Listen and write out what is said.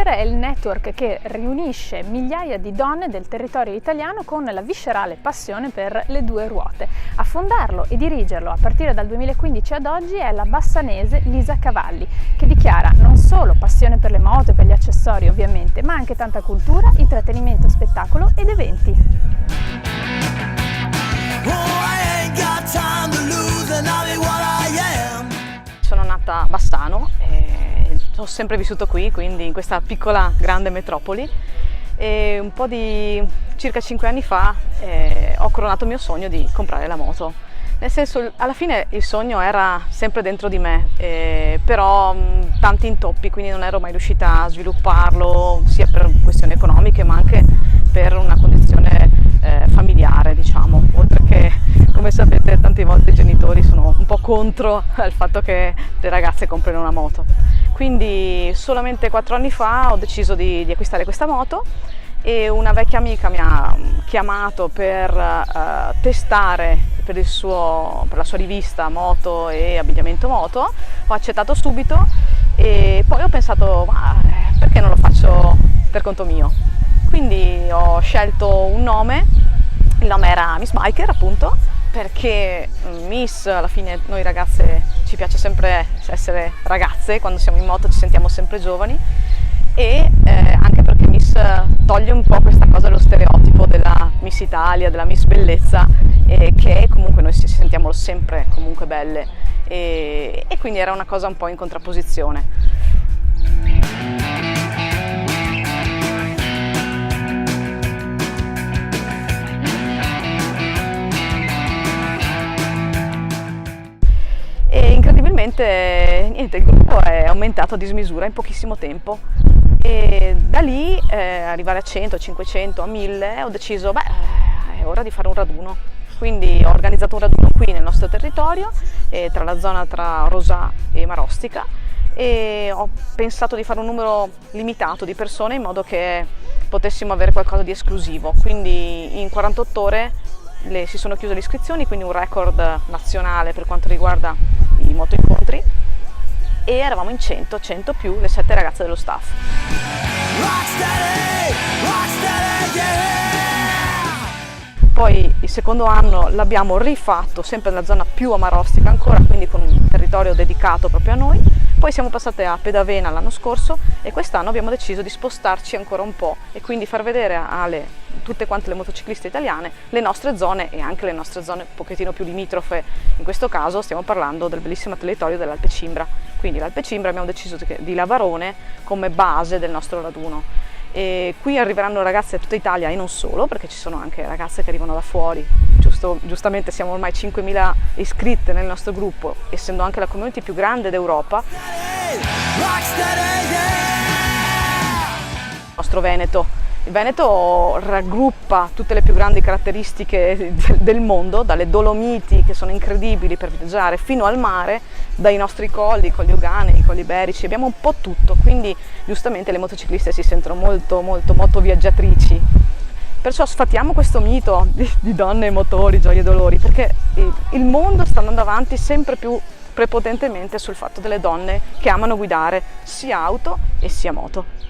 Missbiker è il network che riunisce migliaia di donne del territorio italiano con la viscerale passione per le due ruote. A fondarlo e dirigerlo a partire dal 2015 ad oggi è la bassanese Lisa Cavalli, che dichiara non solo passione per le moto e per gli accessori ovviamente, ma anche tanta cultura, intrattenimento, spettacolo ed eventi. Sono nata a Bassano, ho sempre vissuto qui, quindi in questa piccola grande metropoli, e un po' di circa 5 anni fa ho coronato il mio sogno di comprare la moto. Nel senso, alla fine il sogno era sempre dentro di me, però tanti intoppi, quindi non ero mai riuscita a svilupparlo, sia per questioni economiche ma anche per una condizione familiare, diciamo, oltre che, come sapete, tante volte i genitori sono un po' contro il fatto che le ragazze comprino una moto. Quindi solamente 4 anni fa ho deciso di acquistare questa moto e una vecchia amica mi ha chiamato per testare per la sua rivista moto e abbigliamento moto. Ho accettato subito e poi ho pensato, ma perché non lo faccio per conto mio? Quindi ho scelto un nome, il nome era Missbiker appunto, perché Miss, alla fine noi ragazze ci piace sempre essere ragazze, quando siamo in moto ci sentiamo sempre giovani, e anche perché Miss toglie un po' questa cosa dello stereotipo della Miss Italia, della Miss Bellezza, che comunque noi ci sentiamo sempre comunque belle, e quindi era una cosa un po' in contrapposizione. E incredibilmente niente, il gruppo è aumentato a dismisura in pochissimo tempo e da lì arrivare a 100, 500, a 1000 ho deciso, è ora di fare un raduno. Quindi ho organizzato un raduno qui nel nostro territorio, tra la zona tra Rosà e Marostica, e ho pensato di fare un numero limitato di persone in modo che potessimo avere qualcosa di esclusivo. Quindi in 48 ore si sono chiuse le iscrizioni, quindi un record nazionale per quanto riguarda i motoincontri, e eravamo in 100 più le 7 ragazze dello staff. Poi il secondo anno l'abbiamo rifatto sempre nella zona più a Marostica ancora, quindi con un territorio dedicato proprio a noi. Poi siamo passate a Pedavena l'anno scorso e quest'anno abbiamo deciso di spostarci ancora un po' e quindi far vedere a tutte quante le motocicliste italiane le nostre zone e anche le nostre zone un pochettino più limitrofe. In questo caso stiamo parlando del bellissimo territorio dell'Alpe Cimbra, quindi l'Alpe Cimbra abbiamo deciso di Lavarone come base del nostro raduno. E qui arriveranno ragazze da tutta Italia e non solo, perché ci sono anche ragazze che arrivano da fuori. Giustamente siamo ormai 5.000 iscritte nel nostro gruppo, essendo anche la community più grande d'Europa. Il nostro Veneto. Il Veneto raggruppa tutte le più grandi caratteristiche del mondo, dalle Dolomiti, che sono incredibili per viaggiare, fino al mare, dai nostri colli, i colli Euganei, i colli Iberici, abbiamo un po' tutto, quindi giustamente le motocicliste si sentono molto viaggiatrici. Perciò sfatiamo questo mito di donne, motori, gioie e dolori, perché il mondo sta andando avanti sempre più prepotentemente sul fatto delle donne che amano guidare sia auto e sia moto.